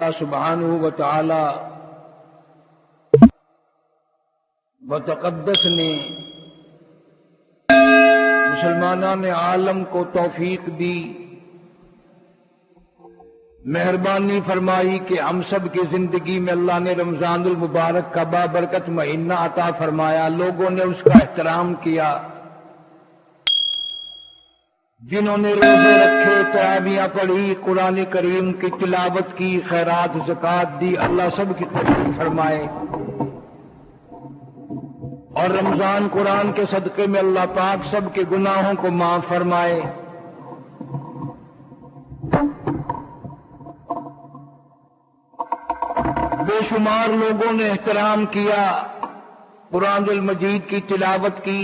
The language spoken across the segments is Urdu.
اللہ سبحانہ و تعالی و تقدس نے مسلمانان عالم کو توفیق دی، مہربانی فرمائی کہ ہم سب کی زندگی میں اللہ نے رمضان المبارک کا بابرکت مہینہ عطا فرمایا، لوگوں نے اس کا احترام کیا، جنہوں نے روزے رکھے، تراویحیں پڑھی، قرآن کریم کی تلاوت کی، خیرات زکوٰۃ دی، اللہ سب کی قبول فرمائے، اور رمضان قرآن کے صدقے میں اللہ پاک سب کے گناہوں کو معاف فرمائے۔ بے شمار لوگوں نے احترام کیا، قرآن المجید کی تلاوت کی۔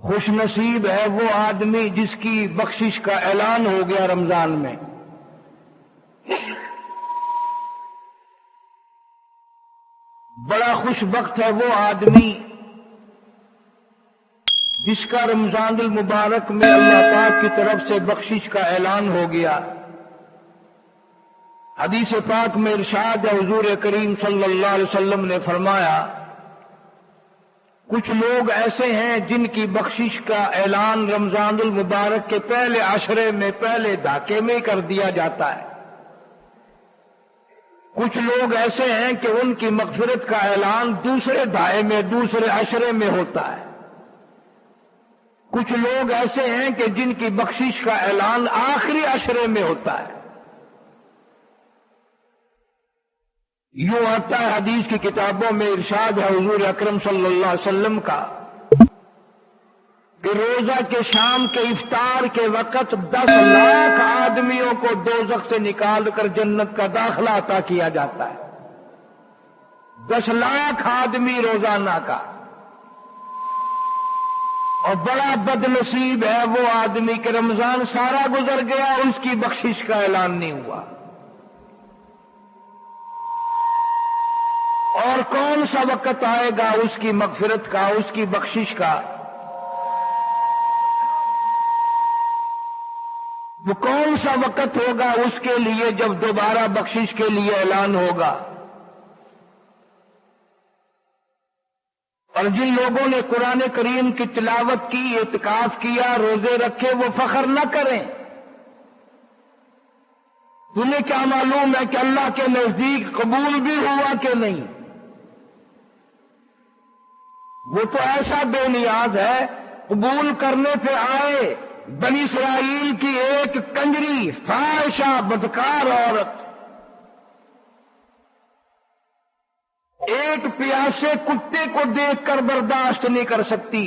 خوش نصیب ہے وہ آدمی جس کی بخشش کا اعلان ہو گیا رمضان میں۔ بڑا خوش بخت ہے وہ آدمی جس کا رمضان المبارک میں اللہ پاک کی طرف سے بخشش کا اعلان ہو گیا۔ حدیث پاک میں ارشاد ہے، حضور کریم صلی اللہ علیہ وسلم نے فرمایا، کچھ لوگ ایسے ہیں جن کی بخشش کا اعلان رمضان المبارک کے پہلے عشرے میں، پہلے دھاکے میں کر دیا جاتا ہے۔ کچھ لوگ ایسے ہیں کہ ان کی مغفرت کا اعلان دوسرے دھائے میں، دوسرے عشرے میں ہوتا ہے۔ کچھ لوگ ایسے ہیں کہ جن کی بخشش کا اعلان آخری عشرے میں ہوتا ہے۔ یوں آتا ہے حدیث کی کتابوں میں، ارشاد ہے حضور اکرم صلی اللہ علیہ وسلم کا کہ روزہ کے شام کے افطار کے وقت 10 لاکھ آدمیوں کو دوزخ سے نکال کر جنت کا داخلہ عطا کیا جاتا ہے۔ 10 لاکھ آدمی روزانہ کا، اور بڑا بد نصیب ہے وہ آدمی کہ رمضان سارا گزر گیا، اس کی بخشش کا اعلان نہیں ہوا۔ اور کون سا وقت آئے گا اس کی مغفرت کا، اس کی بخشش کا؟ وہ کون سا وقت ہوگا اس کے لیے جب دوبارہ بخشش کے لیے اعلان ہوگا؟ اور جن لوگوں نے قرآن کریم کی تلاوت کی، اعتکاف کیا، روزے رکھے، وہ فخر نہ کریں۔ تمہیں کیا معلوم ہے کہ اللہ کے نزدیک قبول بھی ہوا کہ نہیں؟ وہ تو ایسا بے نیاز ہے، قبول کرنے پہ آئے بنی اسرائیل کی ایک کنجری، فاحشہ، بدکار عورت ایک پیاسے کتے کو دیکھ کر برداشت نہیں کر سکتی۔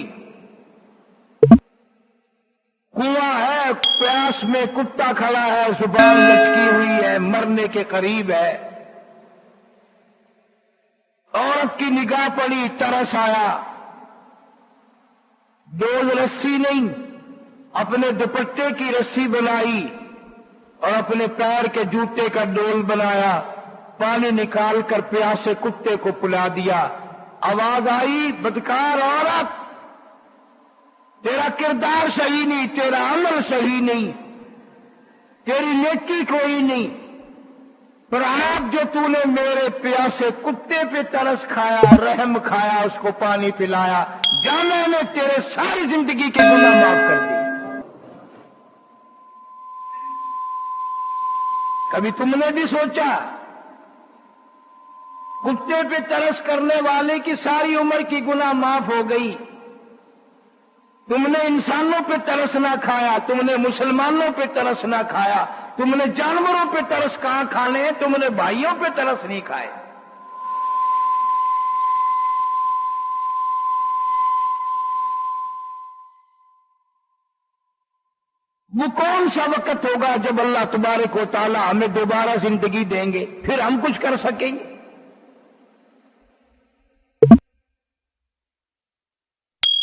کنواں ہے، پیاس میں کتا کھڑا ہے، زبان لچکی ہوئی ہے، مرنے کے قریب ہے۔ عورت کی نگاہ پڑی، ترس آیا، ڈول رسی نہیں، اپنے دوپٹے کی رسی بنائی اور اپنے پیر کے جوتے کا ڈول بنایا، پانی نکال کر پیاسے کتے کو پلا دیا۔ آواز آئی، بدکار عورت، تیرا کردار صحیح نہیں، تیرا عمل صحیح نہیں، تیری نیکی کوئی نہیں، پر آج جو تو نے میرے پیاسے کتے پہ ترس کھایا، رحم کھایا، اس کو پانی پلایا، جانا نے تیرے ساری زندگی کے گناہ معاف کر دی۔ کبھی تم نے بھی سوچا کتے پہ ترس کرنے والے کی ساری عمر کی گناہ معاف ہو گئی؟ تم نے انسانوں پہ ترس نہ کھایا، تم نے مسلمانوں پہ ترس نہ کھایا، تم نے جانوروں پہ ترس کہاں کھانے ہیں، تم نے بھائیوں پہ ترس نہیں کھائے۔ وہ کون سا وقت ہوگا جب اللہ تبارک و تعالی ہمیں دوبارہ زندگی دیں گے، پھر ہم کچھ کر سکیں گے؟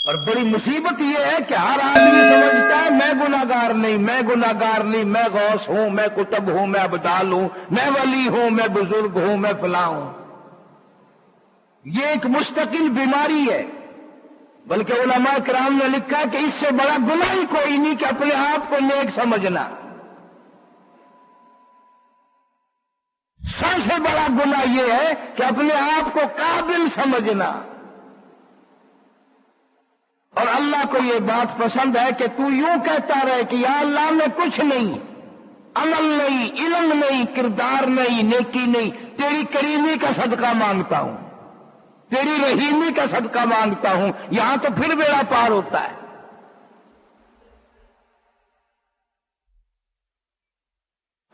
اور بڑی مصیبت یہ ہے کہ ہر آدمی سمجھتا ہے میں گناہگار نہیں، میں گناہگار نہیں، میں غوث ہوں، میں کتب ہوں، میں ابدال ہوں، میں ولی ہوں، میں بزرگ ہوں، میں فلاں ہوں۔ یہ ایک مستقل بیماری ہے، بلکہ علماء کرام نے لکھا کہ اس سے بڑا گناہ ہی کوئی نہیں کہ اپنے آپ کو نیک سمجھنا۔ سب سے بڑا گناہ یہ ہے کہ اپنے آپ کو قابل سمجھنا، اور اللہ کو یہ بات پسند ہے کہ تو یوں کہتا رہے کہ یا اللہ میں کچھ نہیں، عمل نہیں، علم نہیں، کردار نہیں، نیکی نہیں، تیری کریمی کا صدقہ مانگتا ہوں، تیری رحیمی کا صدقہ مانگتا ہوں۔ یہاں تو پھر بیڑا پار ہوتا ہے۔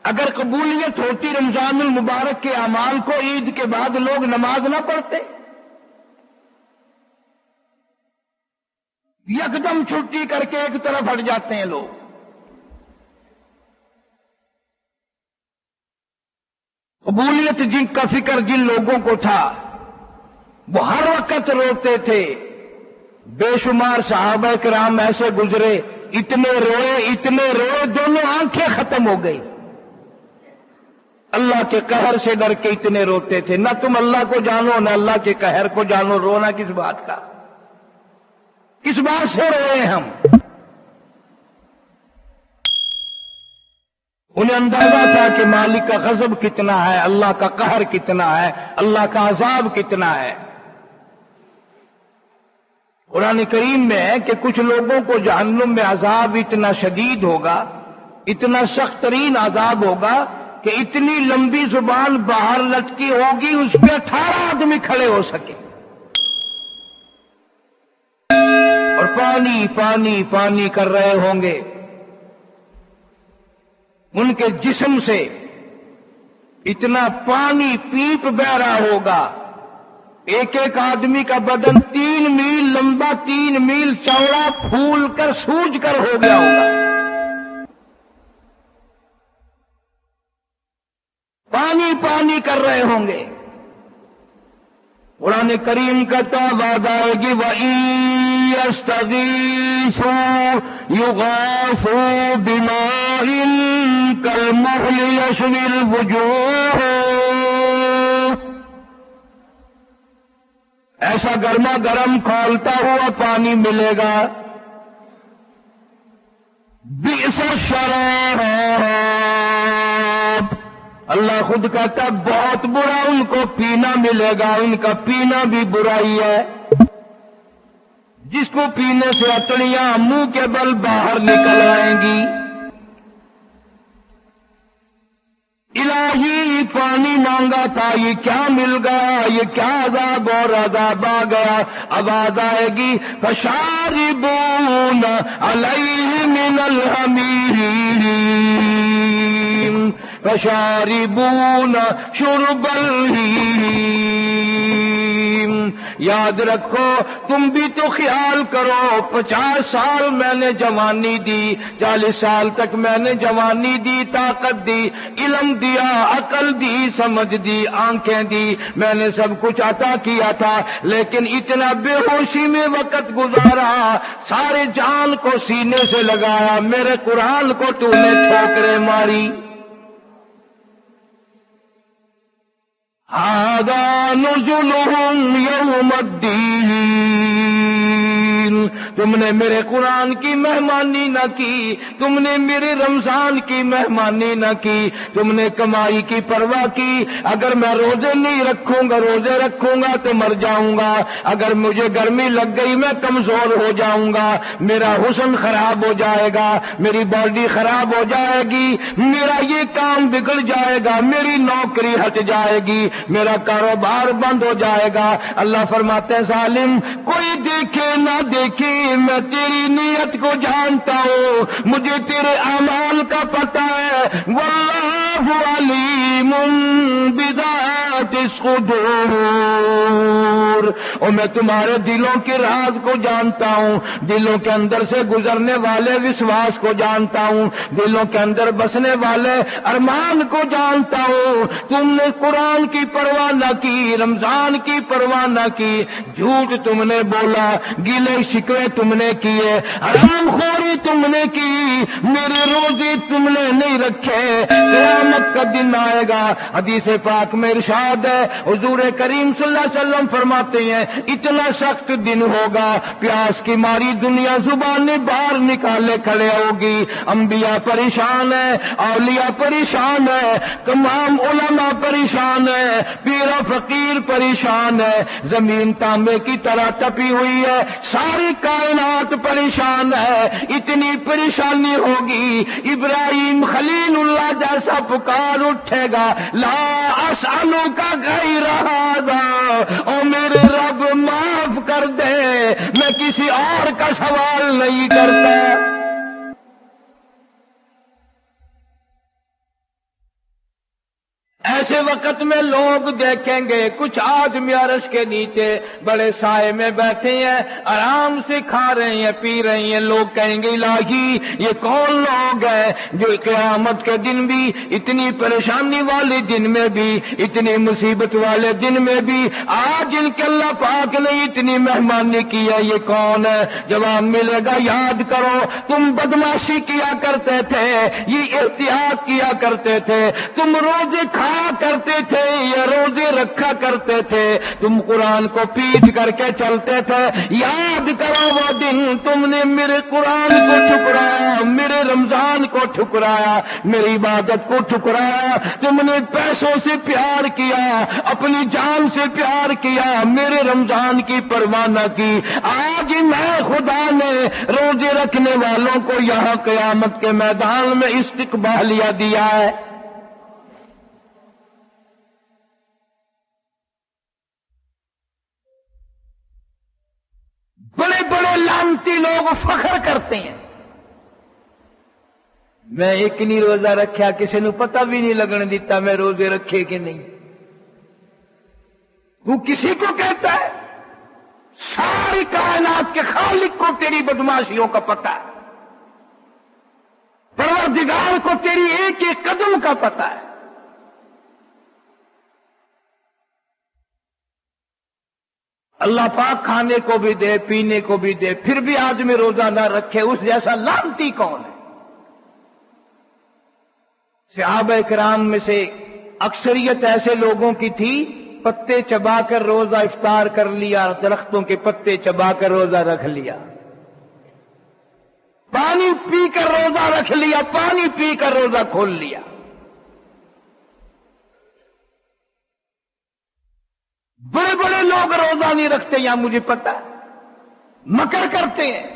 اگر قبولیت ہوتی رمضان المبارک کے اعمال کو، عید کے بعد لوگ نماز نہ پڑھتے، یکدم چھٹی کر کے ایک طرف ہٹ جاتے ہیں لوگ۔ قبولیت جن کا فکر جن لوگوں کو تھا وہ ہر وقت روتے تھے۔ بے شمار صحابہ کرام ایسے گزرے، اتنے روئے دونوں آنکھیں ختم ہو گئی، اللہ کے قہر سے ڈر کے اتنے روتے تھے۔ نہ تم اللہ کو جانو نہ اللہ کے قہر کو جانو، رونا کس بات کا؟ کس بات سے روئے ہم؟ انہیں اندازہ تھا کہ مالک کا غضب کتنا ہے، اللہ کا قہر کتنا ہے، اللہ کا عذاب کتنا ہے۔ قرآن کریم میں ہے کہ کچھ لوگوں کو جہنم میں عذاب اتنا شدید ہوگا، اتنا سخت ترین عذاب ہوگا کہ اتنی لمبی زبان باہر لٹکی ہوگی، اس پہ 18 آدمی کھڑے ہو سکے، اور پانی پانی پانی کر رہے ہوں گے۔ ان کے جسم سے اتنا پانی پیپ بہ رہا ہوگا، ایک ایک آدمی کا بدن 3 میل لمبا 3 میل چوڑا پھول کر سوج کر ہو گیا ہوگا۔ پانی پانی کر رہے ہوں گے۔ قرآن کریم کا تو وعدہ ہے کہ وَإِن يَسْتَغِيثُوا يُغَاثُوا بِمَاءٍ كَالْمُهْلِ يَشْوِي الْوُجُوهَ، ایسا گرما گرم کھولتا ہوا پانی ملے گا۔ بئس الشراب، اللہ خود کہتا ہے بہت برا ان کو پینا ملے گا، ان کا پینا بھی برائی ہے۔ جس کو پینے سے اٹڑیاں منہ کے بل باہر نکل آئیں گی۔ الہی پانی مانگا تھا، یہ کیا مل گیا؟ یہ کیا عذاب اور عذاب آ گیا؟ آواز آئے گی فشاربون علیہ من الحمیم فشاربون شرب الہیم۔ یاد رکھو، تم بھی تو خیال کرو، 50 سال میں نے جوانی دی، 40 سال تک میں نے جوانی دی، طاقت دی، علم دیا، عقل دی، سمجھ دی، آنکھیں دی، میں نے سب کچھ عطا کیا تھا، لیکن اتنا بے ہوشی میں وقت گزارا، سارے جان کو سینے سے لگایا، میرے قرآن کو تو نے ٹھوکریں ماری۔ هذا نزلهم يوم الدين، تم نے میرے قرآن کی مہمانی نہ کی، تم نے میرے رمضان کی مہمانی نہ کی، تم نے کمائی کی پرواہ کی۔ اگر میں روزے نہیں رکھوں گا، روزے رکھوں گا تو مر جاؤں گا، اگر مجھے گرمی لگ گئی میں کمزور ہو جاؤں گا، میرا حسن خراب ہو جائے گا، میری باڈی خراب ہو جائے گی، میرا یہ کام بگڑ جائے گا، میری نوکری ہٹ جائے گی، میرا کاروبار بند ہو جائے گا۔ اللہ فرماتے ہیں ظالم، کوئی دیکھے نہ دیکھے میں تیری نیت کو جانتا ہوں، مجھے تیرے اعمال کا پتہ ہے۔ واللہ علیم بذات الصدور، اور میں تمہارے دلوں کے راز کو جانتا ہوں، دلوں کے اندر سے گزرنے والے وشواس کو جانتا ہوں، دلوں کے اندر بسنے والے ارمان کو جانتا ہوں۔ تم نے قرآن کی پرواہ نہ کی، رمضان کی پرواہ نہ کی، جھوٹ تم نے بولا، گلے شکوے تم نے کیے، حرام خوری تم نے کی، میرے روزے تم نے نہیں رکھے۔ قیامت کا دن آئے گا، حدیث پاک میں ارشاد یاد ہے حضور کریم صلی اللہ علیہ وسلم فرماتے ہیں اتنا سخت دن ہوگا پیاس کی ماری دنیا زبانیں باہر نکالے کھڑے ہوگی، انبیاء پریشان ہے، اولیاء پریشان ہے، تمام علماء پریشان ہے، پیر و فقیر پریشان ہے، زمین تانبے کی طرح تپی ہوئی ہے، ساری کائنات پریشان ہے، اتنی پریشانی ہوگی ابراہیم خلیل اللہ جیسا پکار اٹھے گا لا اسالو کا غیر ھذا، او میرے رب معاف کر دے میں کسی اور کا سوال نہیں کرتا۔ ایسے وقت میں لوگ دیکھیں گے کچھ آدمی عرش کے نیچے بڑے سائے میں بیٹھے ہیں، آرام سے کھا رہے ہیں پی رہے ہیں، لوگ کہیں گے الہی یہ کون لوگ ہیں جو قیامت کے دن بھی اتنی پریشانی والے دن میں بھی اتنی مصیبت والے دن میں بھی آج ان کے اللہ پاک نے اتنی مہمانی کی ہے، یہ کون ہے؟ جواب ملے گا یاد کرو تم بدماشی کیا کرتے تھے، یہ احتیاط کیا کرتے تھے، تم روزے کھا کرتے تھے یا روزے رکھا کرتے تھے، تم قرآن کو پیٹ کر کے چلتے تھے، یاد کرو وہ دن تم نے میرے قرآن کو ٹھکرایا، میرے رمضان کو ٹھکرایا، میری عبادت کو ٹھکرایا، تم نے پیسوں سے پیار کیا، اپنی جان سے پیار کیا، میرے رمضان کی پرواہ نہ کی۔ آج میں خدا نے روزے رکھنے والوں کو یہاں قیامت کے میدان میں استقبالیہ دیا ہے۔ بڑے بڑے لعنتی لوگ فخر کرتے ہیں میں ایک نہیں روزہ رکھیا، کسی نے پتہ بھی نہیں لگن دیتا میں روزے رکھے کہ نہیں۔ وہ کسی کو کہتا ہے؟ ساری کائنات کے خالق کو تیری بدماشیوں کا پتہ ہے، پروردگار کو تیری ایک ایک قدم کا پتہ ہے۔ اللہ پاک کھانے کو بھی دے پینے کو بھی دے، پھر بھی آدمی روزہ نہ رکھے، اس جیسا لعنتی کون ہے؟ صحابہ کرام میں سے اکثریت ایسے لوگوں کی تھی پتے چبا کر روزہ افطار کر لیا، درختوں کے پتے چبا کر روزہ رکھ لیا، پانی پی کر روزہ رکھ لیا، پانی پی کر روزہ کھول لیا۔ بڑے بڑے لوگ روزہ نہیں رکھتے یا مجھے پتہ ہے، مکر کرتے ہیں۔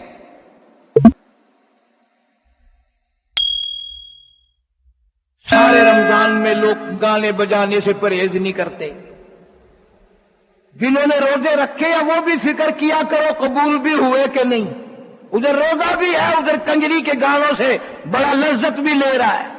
سارے رمضان میں لوگ گانے بجانے سے پرہیز نہیں کرتے۔ جنہوں نے روزے رکھے ہیں وہ بھی فکر کیا کرو قبول بھی ہوئے کہ نہیں۔ ادھر روزہ بھی ہے، ادھر کنجری کے گانوں سے بڑا لذت بھی لے رہا ہے۔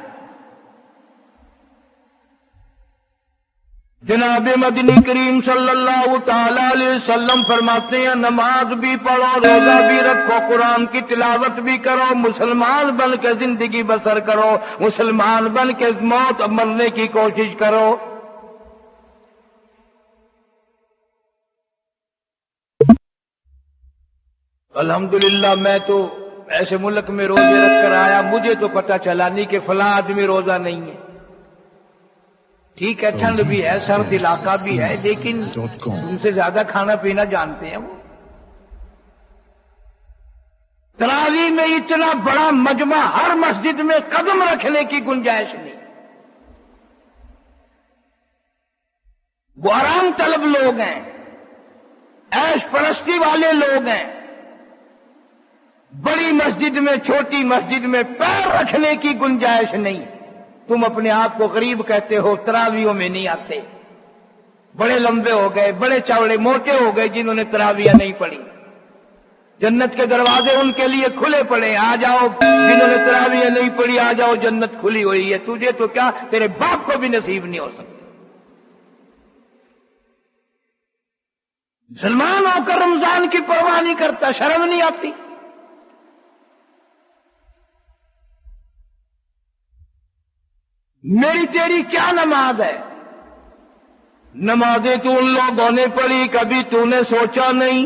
جناب مدنی کریم صلی اللہ تعالی علیہ وسلم فرماتے ہیں نماز بھی پڑھو، روزہ بھی رکھو، قرآن کی تلاوت بھی کرو، مسلمان بن کے زندگی بسر کرو، مسلمان بن کے موت مرنے کی کوشش کرو۔ الحمدللہ میں تو ایسے ملک میں روزے رکھ کر آیا، مجھے تو پتہ چلا نہیں کہ فلاں آدمی روزہ نہیں ہے۔ ٹھیک ہے ٹھنڈ بھی ہے، سرد علاقہ بھی ہے، لیکن ان سے زیادہ کھانا پینا جانتے ہیں وہ۔ تراویح میں اتنا بڑا مجمع، ہر مسجد میں قدم رکھنے کی گنجائش نہیں۔ وہ آرام طلب لوگ ہیں، عیش پرستی والے لوگ ہیں۔ بڑی مسجد میں چھوٹی مسجد میں پیر رکھنے کی گنجائش نہیں۔ تم اپنے آپ کو غریب کہتے ہو، تراویحوں میں نہیں آتے، بڑے لمبے ہو گئے، بڑے چوڑے موٹے ہو گئے جنہوں نے تراویح نہیں پڑھی۔ جنت کے دروازے ان کے لیے کھلے پڑے، آ جاؤ جنہوں نے تراویح نہیں پڑھی، آ جاؤ جنت کھلی ہوئی ہے، تجھے تو کیا تیرے باپ کو بھی نصیب نہیں ہو سکتا۔ مسلمان ہو کر رمضان کی پرواہ نہیں کرتا، شرم نہیں آتی؟ میری تیری کیا نماز ہے؟ نمازیں تو ان لوگوں نے پڑھی، کبھی تو نے سوچا نہیں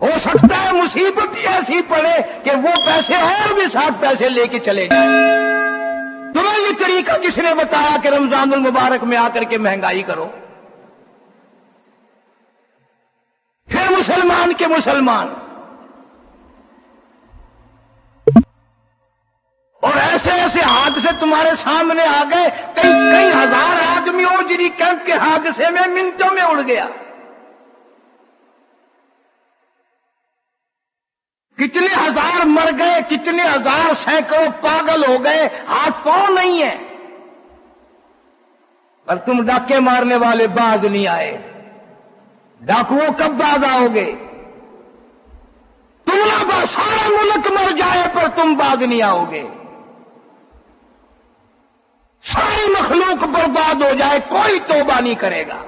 ہو سکتا ہے مصیبت ہی ایسی پڑے کہ وہ پیسے اور بھی ساتھ پیسے لے کے چلے جائیں۔ تمہیں یہ طریقہ کس نے بتایا کہ رمضان المبارک میں آ کر کے مہنگائی کرو؟ پھر مسلمان کے مسلمان اور ایسے ایسے حادثے تمہارے سامنے آ گئے، کئی ہزار آدمی اوجری کیمپ کے حادثے میں منٹوں میں اڑ گیا۔ کتنے ہزار مر گئے، کتنے ہزار سینکڑوں پاگل ہو گئے، ہاتھ پاؤں نہیں ہے، اور تم ڈاکے مارنے والے باز نہیں آئے۔ ڈاکوؤں کب باز آؤ گے؟ تم نہ سارا ملک مر جائے پر تم باز نہیں آؤ گے۔ ساری مخلوق برباد ہو جائے کوئی توبہ نہیں کرے گا۔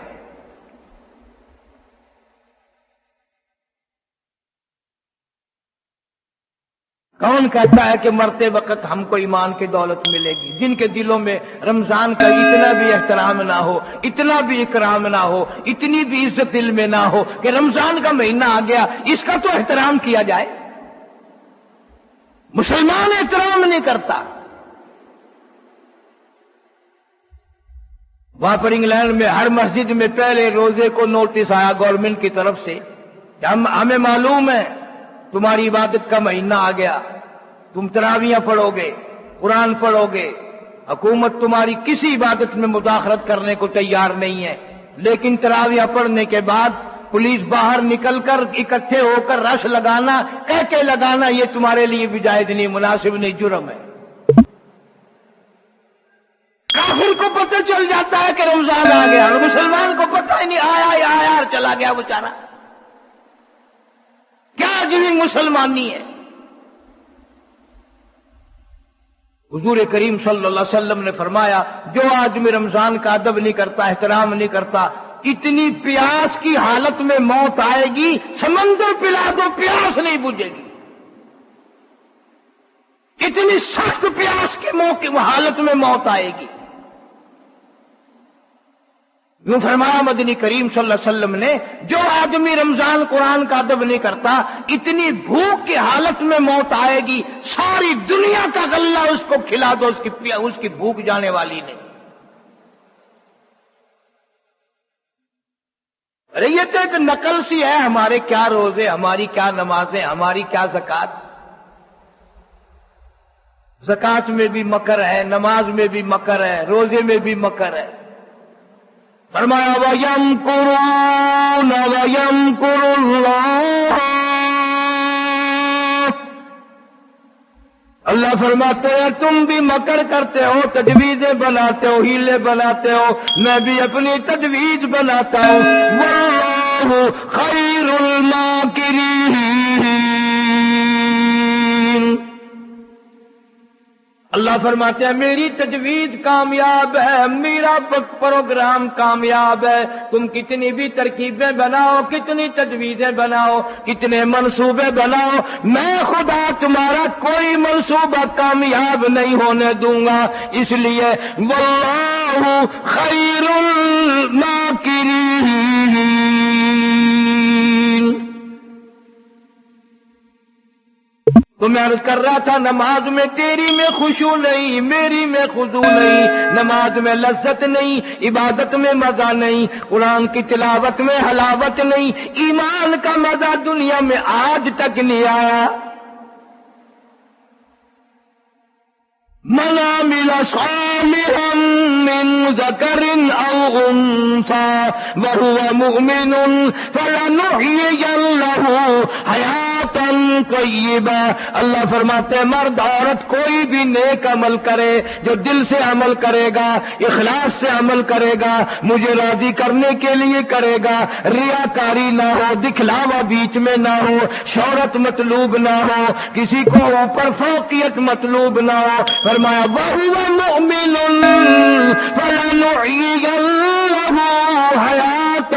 کون کہتا ہے کہ مرتے وقت ہم کو ایمان کی دولت ملے گی؟ جن کے دلوں میں رمضان کا اتنا بھی احترام نہ ہو، اتنا بھی اکرام نہ ہو، اتنی بھی عزت دل میں نہ ہو کہ رمضان کا مہینہ آ گیا اس کا تو احترام کیا جائے۔ مسلمان احترام نہیں کرتا۔ وہاں پر انگلینڈ میں ہر مسجد میں پہلے روزے کو نوٹس آیا گورنمنٹ کی طرف سے کہ ہمیں معلوم ہے تمہاری عبادت کا مہینہ آ گیا، تم تراویاں پڑھو گے، قرآن پڑھو گے، حکومت تمہاری کسی عبادت میں مداخلت کرنے کو تیار نہیں ہے، لیکن تراویاں پڑھنے کے بعد پولیس باہر نکل کر اکٹھے ہو کر رش لگانا، کہہ کے لگانا، یہ تمہارے لیے بھی جائز نہیں، مناسب نہیں، جرم ہے۔ کافر کو پتہ چل جاتا ہے کہ رمضان آ گیا، اور مسلمان کو پتہ ہی نہیں، آیا یا آیا اور چلا گیا بیچارہ۔ کیا عجیب مسلمانی ہے۔ حضور کریم صلی اللہ علیہ وسلم نے فرمایا جو آدمی رمضان کا ادب نہیں کرتا، احترام نہیں کرتا، اتنی پیاس کی حالت میں موت آئے گی، سمندر پلا دو پیاس نہیں بجھے گی۔ اتنی سخت پیاس کی حالت میں موت آئے گی۔ یوں فرمایا مدنی کریم صلی اللہ علیہ وسلم نے جو آدمی رمضان قرآن کا ادب نہیں کرتا، اتنی بھوک کی حالت میں موت آئے گی، ساری دنیا کا غلہ اس کو کھلا دو، اس کی بھوک جانے والی نہیں۔ ارے یہ تو ایک نقل سی ہے، ہمارے کیا روزے، ہماری کیا نمازیں، ہماری کیا زکات۔ زکات میں بھی مکر ہے، نماز میں بھی مکر ہے، روزے میں بھی مکر ہے۔ فرمایا وَيَمْكُرُونَ وَيَمْكُرُ اللَّهُ، اللہ فرماتے ہیں تم بھی مکر کرتے ہو، تجویزیں بناتے ہو، ہیلے بناتے ہو، میں بھی اپنی تجویز بناتا ہوں۔ وَاللَّهُ خَيْرُ الْمَاكِرِينَ، اللہ فرماتے ہیں میری تجویز کامیاب ہے، میرا پروگرام کامیاب ہے۔ تم کتنی بھی ترکیبیں بناؤ، کتنی تجویزیں بناؤ، کتنے منصوبے بناؤ، میں خدا تمہارا کوئی منصوبہ کامیاب نہیں ہونے دوں گا۔ اس لیے واللہ خیر الماکرین، تو میں عرض کر رہا تھا نماز میں تیری میں خشوع نہیں، میری میں خضوع نہیں، نماز میں لذت نہیں، عبادت میں مزہ نہیں، قرآن کی تلاوت میں حلاوت نہیں، ایمان کا مزہ دنیا میں آج تک نہیں آیا۔ من عمل صالحا من ذکر او انثى وهو مؤمن فلنحيينه حیاتا طیبہ، اللہ فرماتے ہیں مرد عورت کوئی بھی نیک عمل کرے، جو دل سے عمل کرے گا، اخلاص سے عمل کرے گا، مجھے راضی کرنے کے لیے کرے گا، ریاکاری نہ ہو، دکھلاوا بیچ میں نہ ہو، شہرت مطلوب نہ ہو، کسی کو اوپر فوقیت مطلوب نہ ہو، فرمایا وَهُوَ مُؤْمِنٌ فَلَنُحْيِيَنَّهُ حَيَاةً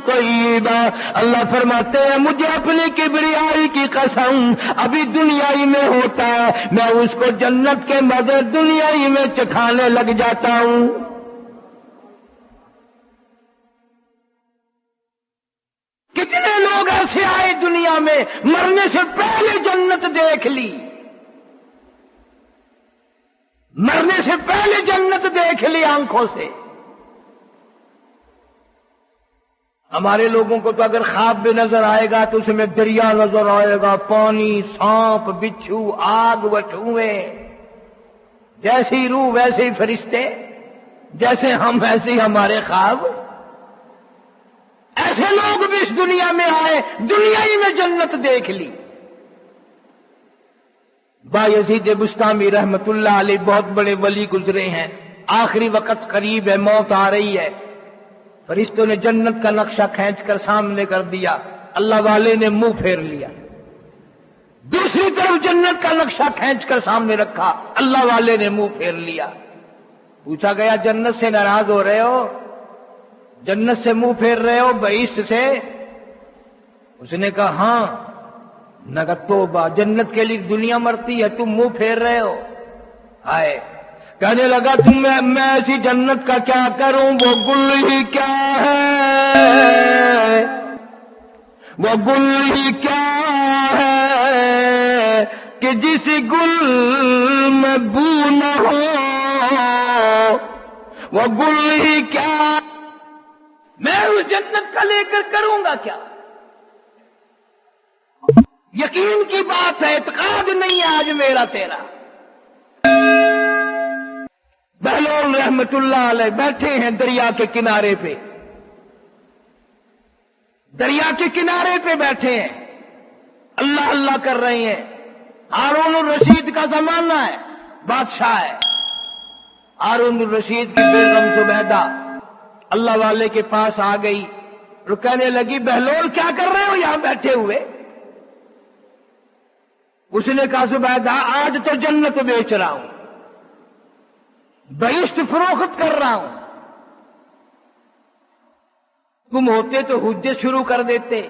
طَيِّبَةً، اللہ فرماتے ہیں مجھے اپنی کبریائی کی قسم ابھی دنیائی میں ہوتا ہے، میں اس کو جنت کے مزے دنیائی میں چکھانے لگ جاتا ہوں۔ کتنے لوگ ایسے آئے دنیا دنیا میں مرنے سے پہلے جنت دیکھ لی، مرنے سے پہلے جنت دیکھ لی آنکھوں سے۔ ہمارے لوگوں کو تو اگر خواب بھی نظر آئے گا تو اس میں دریا نظر آئے گا، پانی، سانپ، بچھو، آگ، وٹھوئے، جیسی روح ویسے ہی فرشتے، جیسے ہم ویسے ہی ہمارے خواب۔ ایسے لوگ بھی اس دنیا میں آئے، دنیا ہی میں جنت دیکھ لی۔ بایزید بستامی رحمت اللہ علیہ بہت بڑے ولی گزرے ہیں، آخری وقت قریب ہے، موت آ رہی ہے، فرشتوں نے جنت کا نقشہ کھینچ کر سامنے کر دیا، اللہ والے نے منہ پھیر لیا۔ دوسری طرف جنت کا نقشہ کھینچ کر سامنے رکھا، اللہ والے نے منہ پھیر لیا۔ پوچھا گیا جنت سے ناراض ہو رہے ہو، جنت سے منہ پھیر رہے ہو بہشت سے؟ اس نے کہا ہاں۔ نہ کہا توبہ، جنت کے لیے دنیا مرتی ہے، تم منہ پھیر رہے ہو؟ ہائے، کہنے لگا میں ایسی جنت کا کیا کروں، وہ گل ہی کیا ہے، وہ گل ہی کیا ہے کہ جس گل میں بو نہ ہو، وہ گل ہی کیا، میں اس جنت کا لے کر کروں گا کیا؟ یقین کی بات ہے، اعتقاد نہیں ہے آج میرا تیرا۔ بہلول رحمت اللہ علیہ بیٹھے ہیں دریا کے کنارے پہ، دریا کے کنارے پہ بیٹھے ہیں، اللہ اللہ کر رہے ہیں۔ ہارون الرشید کا زمانہ ہے، بادشاہ ہے۔ ہارون الرشید کی بیگم زبیدہ اللہ والے کے پاس آ گئی، اور کہنے لگی بہلول کیا کر رہے ہو یہاں بیٹھے ہوئے؟ اس نے کہا زبیدہ آج تو جنت بیچ رہا ہوں، بہشت فروخت کر رہا ہوں، تم ہوتے تو حجت شروع کر دیتے،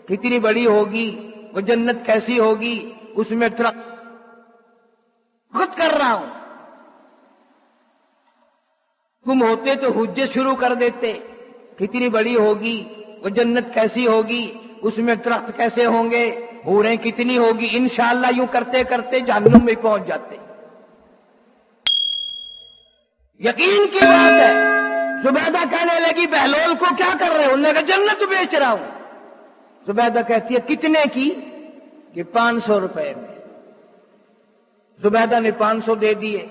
کتنی بڑی ہوگی وہ جنت، کیسی ہوگی، اس میں فروخت کر رہا ہوں، تم ہوتے تو حجت شروع کر دیتے، کتنی بڑی ہوگی وہ جنت، کیسی ہوگی، اس میں درخت کیسے ہوں گے، حوریں کتنی ہوگی، انشاءاللہ یوں کرتے کرتے جہنم میں پہنچ جاتے۔ یقین کی بات ہے۔ زبیدہ کہنے لگی بہلول کو کیا کر رہے ہو؟ انہوں نے کہا جنت بیچ رہا ہوں۔ زبیدہ کہتی ہے کتنے کی؟ کہ 500 روپے میں۔ زبیدہ نے 500 دے دیے،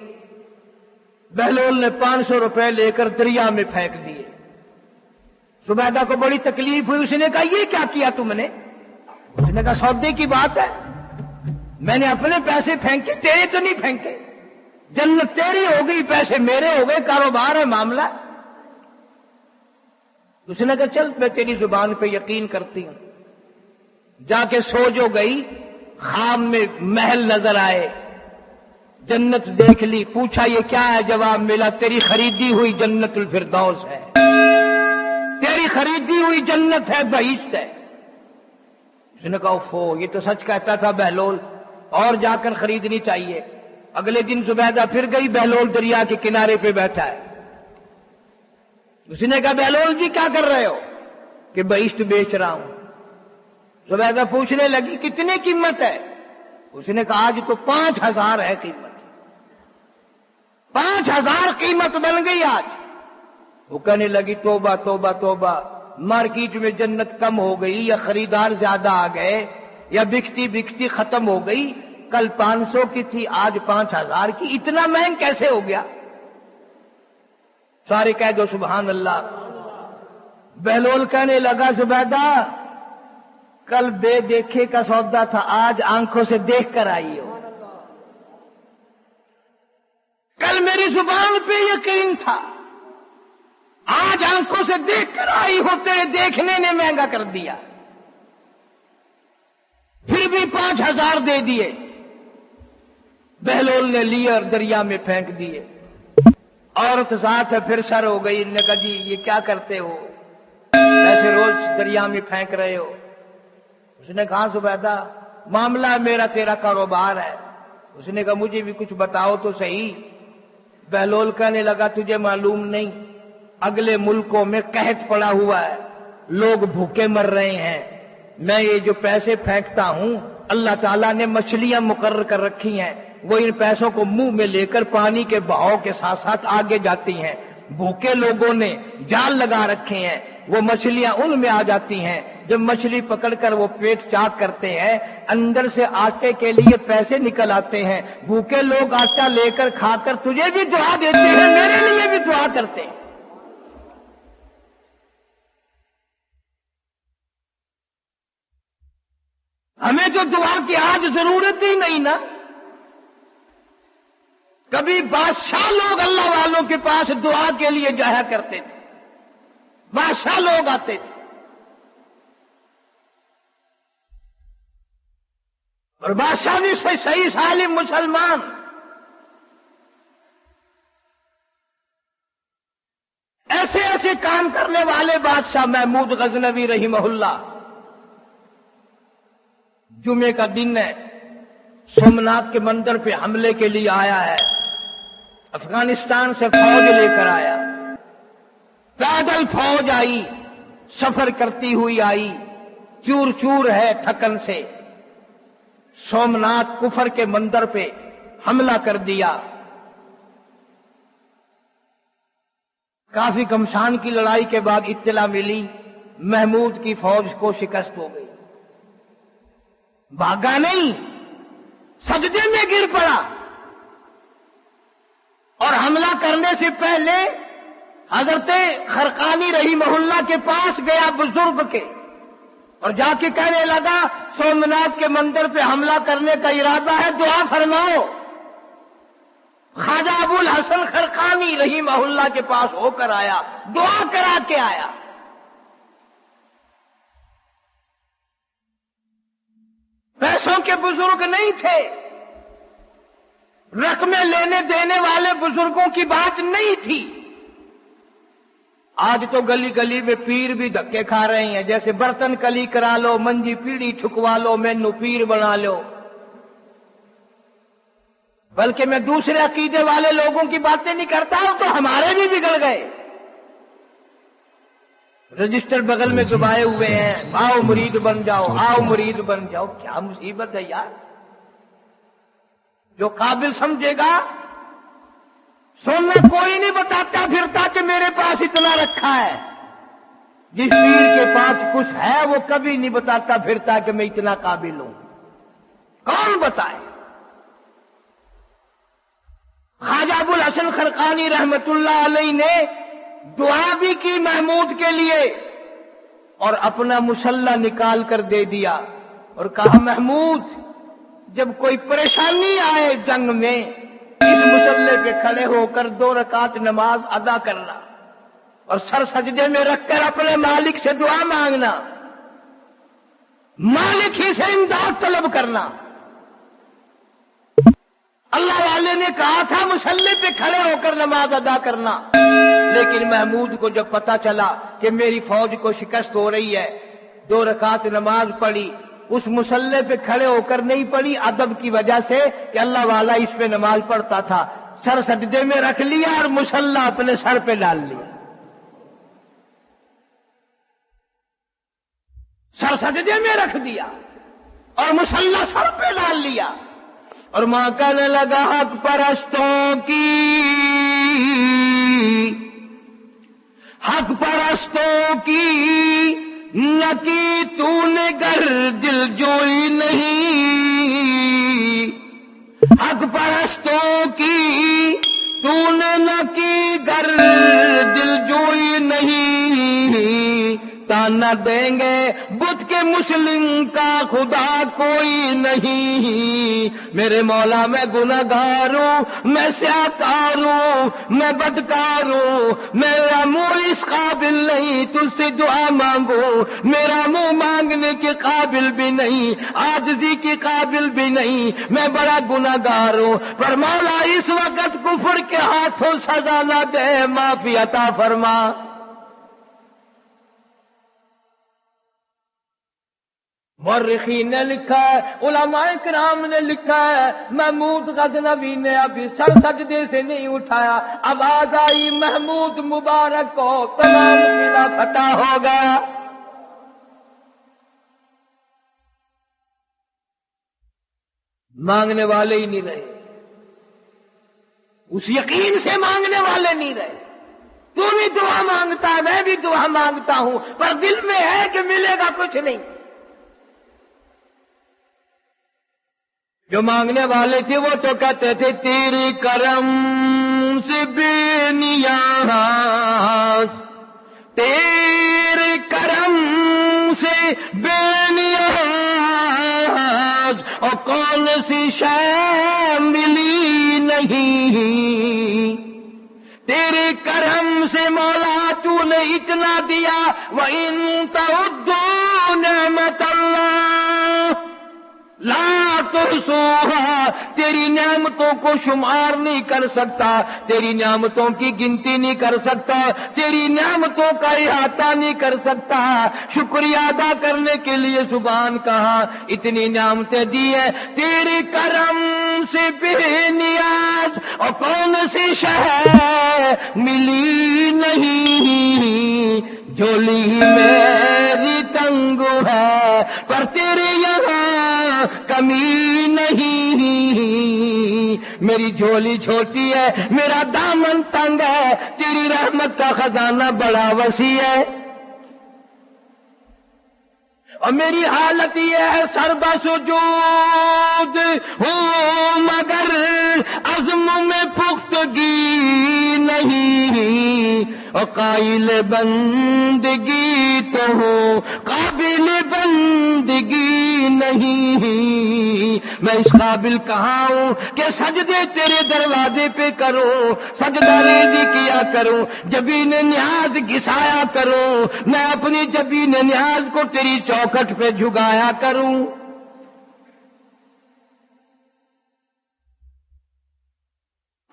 بہلول نے 500 روپے لے کر دریا میں پھینک دیے۔ زبیدہ کو بڑی تکلیف ہوئی، اس نے کہا یہ کیا کیا تم نے؟ اس نے کہا سودے کی بات ہے، میں نے اپنے پیسے پھینکے، تیرے تو نہیں پھینکے، جنت تیری ہو گئی، پیسے میرے ہو گئے، کاروبار ہے، معاملہ۔ اس نے کہا چل میں تیری زبان پہ یقین کرتی ہوں۔ جا کے سو جو گئی، خواب میں محل نظر آئے، جنت دیکھ لی، پوچھا یہ کیا ہے، جواب ملا تیری خریدی ہوئی جنت الفردوس ہے، تیری خریدی ہوئی جنت ہے، بہشت ہے۔ اس نے کہا اوفو، یہ تو سچ کہتا تھا بہلول، اور جا کر خریدنی چاہیے۔ اگلے دن زبیدہ پھر گئی، بہلول دریا کے کنارے پہ بیٹھا ہے۔ اس نے کہا بہلول جی کیا کر رہے ہو؟ کہ بہشت بیچ رہا ہوں۔ زبیدہ پوچھنے لگی کتنے قیمت ہے؟ اس نے کہا آج تو 5000 ہے قیمت، 5000 قیمت بن گئی آج۔ وہ کہنے لگی توبہ توبہ توبہ، مارکیٹ میں جنت کم ہو گئی، یا خریدار زیادہ آ گئے، یا بکتی بکتی ختم ہو گئی، کل 500 کی تھی آج 5000 کی، اتنا مہنگ کیسے ہو گیا؟ سارے کہہ دو سبحان اللہ۔ بہلول کہنے لگا زبیدہ کل بے دیکھے کا سودا تھا، آج آنکھوں سے دیکھ کر آئی ہو، کل میری زبان پہ یقین تھا، آج آنکھوں سے دیکھ کر آئی ہو، تیرے دیکھنے نے مہنگا کر دیا۔ پھر بھی 5000 دے دیے، بہلول نے لیے اور دریا میں پھینک دیے۔ عورت ذات ہے پھر سر ہو گئی، انہوں نے کہا جی یہ کیا کرتے ہو، ایسے روز دریا میں پھینک رہے ہو؟ اس نے کہا زبیدہ معاملہ میرا تیرا کاروبار ہے۔ اس نے کہا مجھے بھی کچھ بتاؤ تو صحیح۔ بہلول کہنے لگا تجھے معلوم نہیں، اگلے ملکوں میں قحط پڑا ہوا ہے، لوگ بھوکے مر رہے ہیں، میں یہ جو پیسے پھینکتا ہوں اللہ تعالیٰ نے مچھلیاں مقرر کر رکھی ہیں، وہ ان پیسوں کو منہ میں لے کر پانی کے بہاؤ کے ساتھ ساتھ آگے جاتی ہیں۔ بھوکے لوگوں نے جال لگا رکھے ہیں، وہ مچھلیاں ان میں آ جاتی ہیں۔ جب مچھلی پکڑ کر وہ پیٹ چاک کرتے ہیں، اندر سے آٹے کے لیے پیسے نکل آتے ہیں۔ بھوکے لوگ آٹا لے کر کھا کر تجھے بھی دعا دیتے ہیں، میرے لیے بھی دعا کرتے ہیں۔ ہمیں جو دعا کی آج ضرورت ہی نہیں نا۔ کبھی بادشاہ لوگ اللہ والوں کے پاس دعا کے لیے جایا کرتے تھے، بادشاہ لوگ آتے تھے، اور بادشاہ بھی صحیح سالم مسلمان۔ ایسے ایسے کام کرنے والے بادشاہ محمود غزنوی رحمہ اللہ، جمعے کا دن ہے، سومناتھ کے مندر پہ حملے کے لیے آیا ہے، افغانستان سے فوج لے کر آیا، پیدل فوج آئی، سفر کرتی ہوئی آئی، چور چور ہے تھکن سے، سومناتھ کفر کے مندر پہ حملہ کر دیا۔ کافی گھمسان کی لڑائی کے بعد اطلاع ملی محمود کی فوج کو شکست ہو گئی۔ بھاگا نہیں، سجدے میں گر پڑا، اور حملہ کرنے سے پہلے حضرت خرقانی رحمہ اللہ کے پاس گیا بزرگ کے، اور جا کے کہنے لگا سومناتھ کے مندر پہ حملہ کرنے کا ارادہ ہے، دعا فرماؤ۔ خواجہ ابو الحسن خرقانی رحمہ اللہ کے پاس ہو کر آیا، دعا کرا کے آیا۔ پیسوں کے بزرگ نہیں تھے، رقمیں لینے دینے والے بزرگوں کی بات نہیں تھی۔ آج تو گلی گلی میں پیر بھی دھکے کھا رہے ہیں، جیسے برتن کلی کرا لو، منجی پیڑی ٹھکوا لو، مینو پیر بنا لو۔ بلکہ میں دوسرے عقیدے والے لوگوں کی باتیں نہیں کرتا ہوں، تو ہمارے بھی بگڑ گئے۔ رجسٹر بغل میں دبائے ہوئے ہیں، آؤ مرید بن جاؤ، آؤ مرید بن جاؤ۔ کیا مصیبت ہے یار! جو قابل سمجھے گا، سننا کوئی نہیں بتاتا پھرتا کہ میرے پاس اتنا رکھا ہے۔ جس پیر کے پاس کچھ ہے وہ کبھی نہیں بتاتا پھرتا کہ میں اتنا قابل ہوں۔ کون بتائے؟ خواجہ ابو الحسن خرقانی رحمت اللہ علیہ نے دعا بھی کی محمود کے لیے، اور اپنا مسلح نکال کر دے دیا، اور کہا محمود جب کوئی پریشانی آئے جنگ میں، اس مسلح پہ کھڑے ہو کر 2 رکعت نماز ادا کرنا، اور سر سجدے میں رکھ کر اپنے مالک سے دعا مانگنا، مالک ہی سے امداد طلب کرنا۔ اللہ والے نے کہا تھا مسلح پہ کھڑے ہو کر نماز ادا کرنا، لیکن محمود کو جب پتا چلا کہ میری فوج کو شکست ہو رہی ہے، 2 رکعت نماز پڑھی، اس مسلح پہ کھڑے ہو کر نہیں پڑھی، ادب کی وجہ سے کہ اللہ والا اس پہ نماز پڑھتا تھا، سر سجدے میں رکھ لیا اور مسلح اپنے سر پہ ڈال لیا، سر سجدے میں رکھ دیا اور مسلح سر پہ ڈال لیا، اور ماں کہنے لگا حق پرستوں کی نہ کی تو نے گر دل جوئی نہیں، حق پرستوں کی تو نے نہ کی گر دل جوئی نہیں، تانا دیں گے بت کے مسلم کا خدا کوئی نہیں، میرے مولا میں گنہگار ہوں، میں سیاکار ہوں، میں بدکار ہوں، میرا منہ اس قابل نہیں تجھ سے دعا مانگو، میرا منہ مانگنے کے قابل بھی نہیں، عاجزی کے قابل بھی نہیں، میں بڑا گنہگار ہوں، پر مولا اس وقت کفر کے ہاتھوں سزا نہ دے، معافی عطا فرما۔ مورخین نے لکھا ہے، علماء کرام نے لکھا ہے، محمود غزنوی نے ابھی سر سجدے سے نہیں اٹھایا، آواز آئی محمود مبارک کو، تمام قلعہ فتح ہو گیا۔ مانگنے والے ہی نہیں رہے، اس یقین سے مانگنے والے نہیں رہے۔ تو بھی دعا مانگتا ہے، میں بھی دعا مانگتا ہوں، پر دل میں ہے کہ ملے گا کچھ نہیں۔ جو مانگنے والے تھے وہ تو کہتے تھے تیرے کرم سے بے نیاز، تیرے کرم سے بے نیاز، اور کون سی شے ملی نہیں، تیرے کرم سے مولا تو نے اتنا دیا، وَإِن تَعُدُّوا نِعْمَتَ اللَّهِ لا تحصوها، تیری نعمتوں کو شمار نہیں کر سکتا، تیری نعمتوں کی گنتی نہیں کر سکتا، تیری نعمتوں کا احاطہ نہیں کر سکتا۔ شکریہ ادا کرنے کے لیے زبان کہاں، اتنی نعمتیں دی ہیں، تیرے کرم سے بے نیاز، اور کون سی شے ملی نہیں، جھولی میری تنگ ہے پر تیرے یہاں کمی نہیں، میری جھولی چھوٹی ہے، میرا دامن تنگ ہے، تیری رحمت کا خزانہ بڑا وسیع ہے، اور میری حالت یہ ہے سر بسجود ہوں مگر عزم میں پختگی نہیں، اور قائل بندگی تو ہوں قابل بندگی نہیں، میں اس قابل کہاں ہوں کہ سجدے تیرے دروازے پہ کروں، سجدہ ریزی کیا کروں، جبین نیاز گھسایا کروں، میں اپنی جبین نیاز کو تیری چوکھٹ پہ جھکایا کروں۔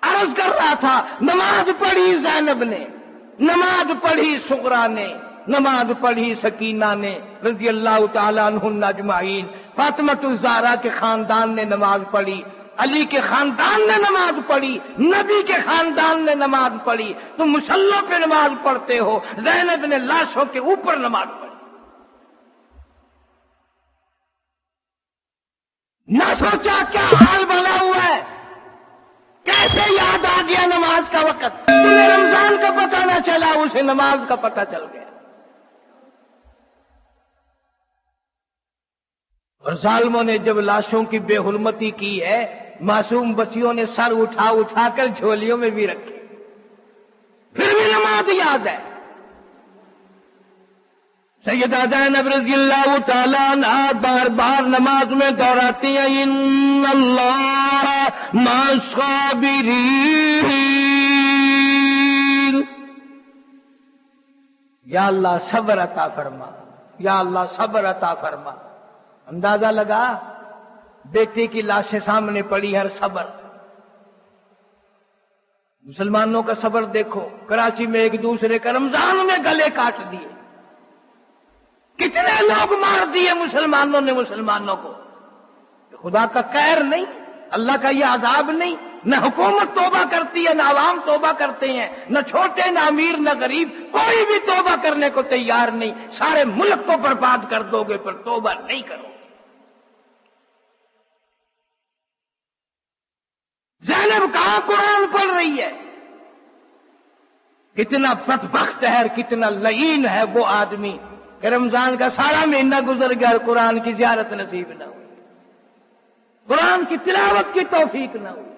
عرض کر رہا تھا نماز پڑھی زینب نے، نماز پڑھی سغرا نے، نماز پڑھی سکینہ نے رضی اللہ تعالیٰ عنہن اجمعین، فاطمۃ الزہرا کے خاندان نے نماز پڑھی، علی کے خاندان نے نماز پڑھی، نبی کے خاندان نے نماز پڑھی، تم مصلوں پہ نماز پڑھتے ہو، زینب نے لاشوں کے اوپر نماز پڑھی۔ نہ سوچا کیا حال بنا ہوا ہے، کیسے یاد آ گیا نماز کا وقت، تمہیں رمضان کا پتہ نہ چلا، اسے نماز کا پتہ چل گیا۔ اور ظالموں نے جب لاشوں کی بے حرمتی کی ہے، معصوم بچیوں نے سر اٹھا اٹھا کر جھولیوں میں بھی رکھے، پھر بھی نماز یاد ہے۔ سیدہ زینب رضی اللہ تعالیٰ عنہ بار بار نماز میں دہراتی ہیں ان اللہ مع الصابرین، یا اللہ صبر عطا فرما، یا اللہ صبر عطا فرما۔ اندازہ لگا بیٹے کی لاشیں سامنے پڑی، ہر صبر۔ مسلمانوں کا صبر دیکھو، کراچی میں ایک دوسرے کا رمضان میں گلے کاٹ دیے، کتنے لوگ مار دیے مسلمانوں نے مسلمانوں کو۔ خدا کا قہر نہیں، اللہ کا یہ عذاب نہیں، نہ حکومت توبہ کرتی ہے، نہ عوام توبہ کرتے ہیں، نہ چھوٹے نہ امیر نہ غریب، کوئی بھی توبہ کرنے کو تیار نہیں، سارے ملک کو برباد کر دو گے پر توبہ نہیں کرو گے۔ زینب کہاں قرآن پڑھ رہی ہے؟ کتنا بدبخت ہے، کتنا لعین ہے وہ آدمی کہ رمضان کا سارا مہینہ گزر گیا اور قرآن کی زیارت نصیب نہ ہوئی، قرآن کی تلاوت کی توفیق نہ ہوئی۔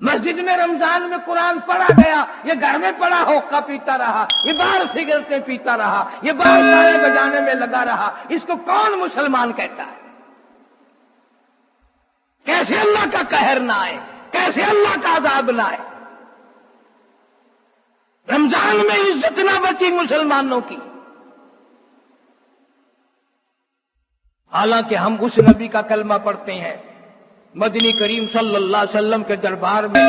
مسجد میں رمضان میں قرآن پڑھا گیا، یہ گھر میں پڑھا ہوکا پیتا رہا، یہ باہر سگریٹیں پیتا رہا، یہ باہر گانے بجانے میں لگا رہا، اس کو کون مسلمان کہتا ہے؟ کیسے اللہ کا قہر نہ آئے، کیسے اللہ کا عذاب نہ آئے؟ رمضان میں عزت نہ بچی مسلمانوں کی، حالانکہ ہم اس نبی کا کلمہ پڑھتے ہیں۔ مدنی کریم صلی اللہ علیہ وسلم کے دربار میں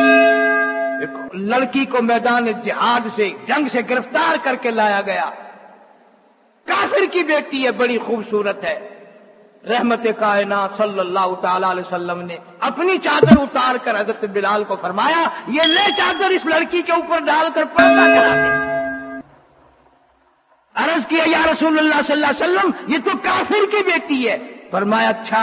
ایک لڑکی کو میدان جہاد سے، جنگ سے گرفتار کر کے لایا گیا، کافر کی بیٹی ہے، بڑی خوبصورت ہے۔ رحمت کائنات صلی اللہ تعالی علیہ وسلم نے اپنی چادر اتار کر حضرت بلال کو فرمایا یہ لے چادر اس لڑکی کے اوپر ڈال کر پردہ کرا دے۔ عرض کیا یا رسول اللہ صلی اللہ علیہ وسلم یہ تو کافر کی بیٹی ہے۔ فرمایا اچھا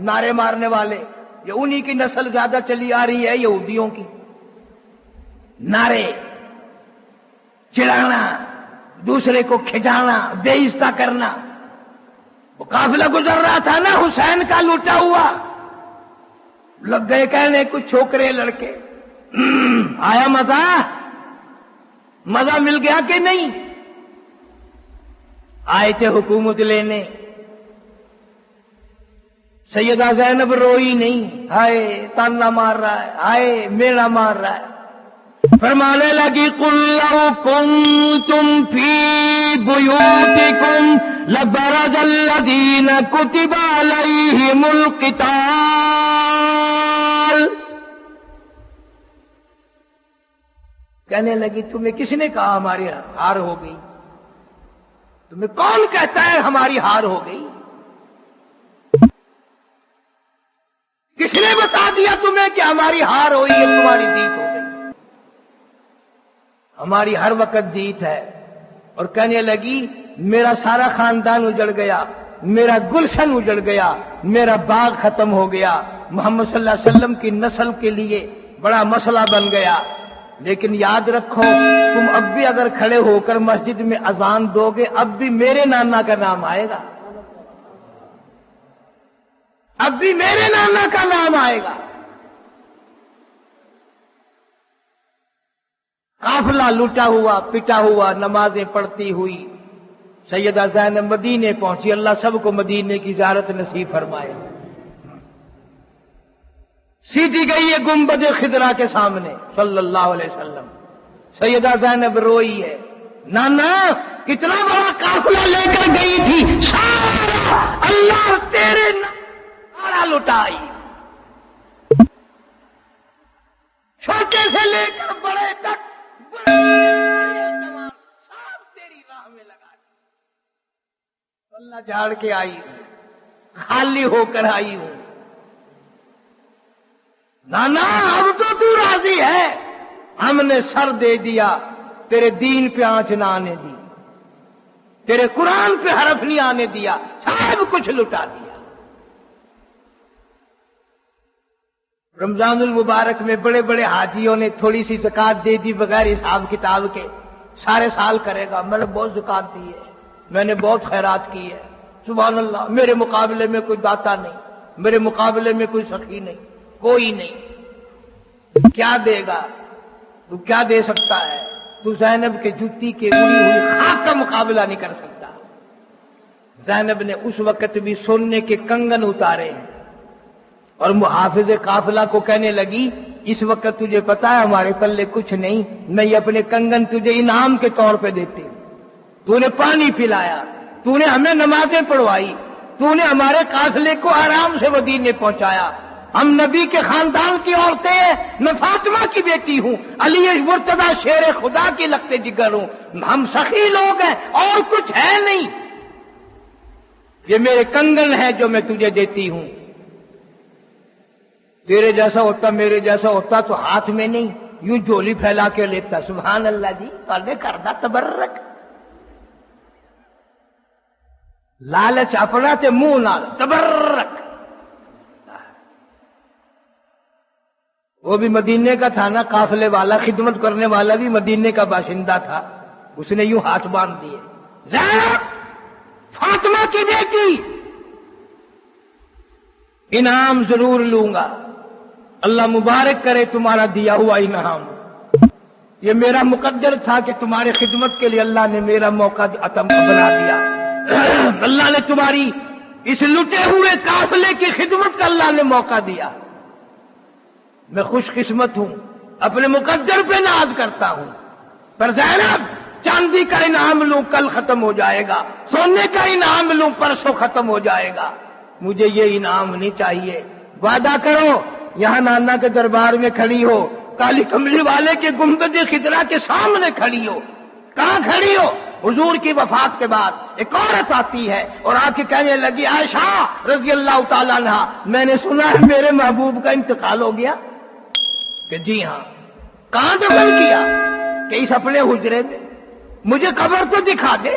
نعرے مارنے والے، یہ انہی کی نسل زیادہ چلی آ رہی ہے یہودیوں کی. نعرے، چڑھانا، دوسرے کو کھجانا، بے عزتی کرنا. وہ قافلہ گزر رہا تھا نا حسین کا لوٹا ہوا، لگ گئے کہنے کچھ چھوکرے لڑکے، آیا مزہ؟ مزہ مل گیا کہ نہیں؟ آئے تھے حکومت لینے. سیدہ زینب روئی نہیں، ہائے تانا مار رہا ہے، ہائے میڑا مار رہا ہے. فرمانے لگی قل لو کنتم فی بیوتکم لبرز الذین کتب علیہم القتال. کہنے لگی تمہیں کس نے کہا ہماری ہار ہو گئی؟ تمہیں کون کہتا ہے ہماری ہار ہو گئی؟ کس نے بتا دیا تمہیں کہ ہماری ہار ہوئی ہے، تمہاری جیت ہو گئی؟ ہماری ہر وقت جیت ہے. اور کہنے لگی میرا سارا خاندان اجڑ گیا، میرا گلشن اجڑ گیا، میرا باغ ختم ہو گیا، محمد صلی اللہ علیہ وسلم کی نسل کے لیے بڑا مسئلہ بن گیا. لیکن یاد رکھو تم اب بھی اگر کھڑے ہو کر مسجد میں اذان دو گے اب بھی میرے نانا کا نام آئے گا، اب بھی میرے نانا کا نام آئے گا. قافلہ لوٹا ہوا پٹا ہوا نمازیں پڑھتی ہوئی سیدہ زینب مدینے پہنچی. اللہ سب کو مدینے کی زیارت نصیب فرمائے. سیدھی گئی ہے گنبد خضرا کے سامنے صلی اللہ علیہ وسلم. سیدہ زینب روئی ہے، نانا کتنا بڑا قافلہ لے کر گئی تھی، سارا اللہ تیرے سارا لٹائی، چھوٹے سے لے کر بڑے تک سب تیری راہ میں لگا دی. اللہ جھاڑ کے آئی ہوں، خالی ہو کر آئی ہوں. نانا اب تو راضی ہے، ہم نے سر دے دیا، تیرے دین پہ آنچ نہ آنے دی، تیرے قرآن پہ حرف نہیں آنے دیا، سب کچھ لٹا دیا. رمضان المبارک میں بڑے بڑے حاجیوں نے تھوڑی سی زکات دے دی بغیر حساب کتاب کے، سارے سال کرے گا میں نے بہت زکات دی ہے، میں نے بہت خیرات کی ہے، سبحان اللہ، میرے مقابلے میں کوئی داتا نہیں، میرے مقابلے میں کوئی سخی نہیں، کوئی نہیں. کیا دے گا؟ تو کیا دے سکتا ہے؟ تو زینب کے جوتی کے اڑی ہوئی خاک کا مقابلہ نہیں کر سکتا. زینب نے اس وقت بھی سونے کے کنگن اتارے ہیں اور محافظ قافلہ کو کہنے لگی اس وقت تجھے پتا ہے ہمارے پلے کچھ نہیں، میں یہ اپنے کنگن تجھے انعام کے طور پہ دیتی ہوں. تو نے پانی پلایا، تو نے ہمیں نمازیں پڑھوائی، تو نے ہمارے قافلے کو آرام سے مدینے پہنچایا. ہم نبی کے خاندان کی عورتیں ہیں، میں فاطمہ کی بیٹی ہوں، علی مرتضی شیر خدا کی لگتے جگر ہوں، ہم سخی لوگ ہیں اور کچھ ہے نہیں. یہ میرے کنگن ہے جو میں تجھے دیتی ہوں. تیرے جیسا ہوتا میرے جیسا ہوتا تو ہاتھ میں نہیں یوں جھولی پھیلا کے لیتا. سبحان اللہ جی، کالے کردہ تبرک، لالچ اپنا تے منہ نال تبرک. وہ بھی مدینے کا تھا نا قافلے والا، خدمت کرنے والا بھی مدینے کا باشندہ تھا، اس نے یوں ہاتھ باندھ دیے. زینب فاطمہ کی بیٹی، انعام ضرور لوں گا، اللہ مبارک کرے تمہارا دیا ہوا انعام. یہ میرا مقدر تھا کہ تمہارے خدمت کے لیے اللہ نے میرا موقع بنا دیا. اللہ نے تمہاری اس لٹے ہوئے قافلے کی خدمت کا اللہ نے موقع دیا. میں خوش قسمت ہوں، اپنے مقدر پہ ناز کرتا ہوں. پر زینب چاندی کا انعام لوں کل ختم ہو جائے گا، سونے کا انعام لوں پرسوں ختم ہو جائے گا، مجھے یہ انعام نہیں چاہیے. وعدہ کرو یہاں نانا کے دربار میں کھڑی ہو، کالی کملی والے کے گنبد خضرا کے سامنے کھڑی ہو. کہاں کھڑی ہو؟ حضور کی وفات کے بعد ایک عورت آتی ہے اور آ کے کہنے لگی عائشہ رضی اللہ تعالیٰ عنہا، میں نے سنا ہے میرے محبوب کا انتقال ہو گیا. کہ جی ہاں. کہاں دفن کیا؟ کہ اس اپنے حجرے میں. مجھے قبر تو دکھا دے.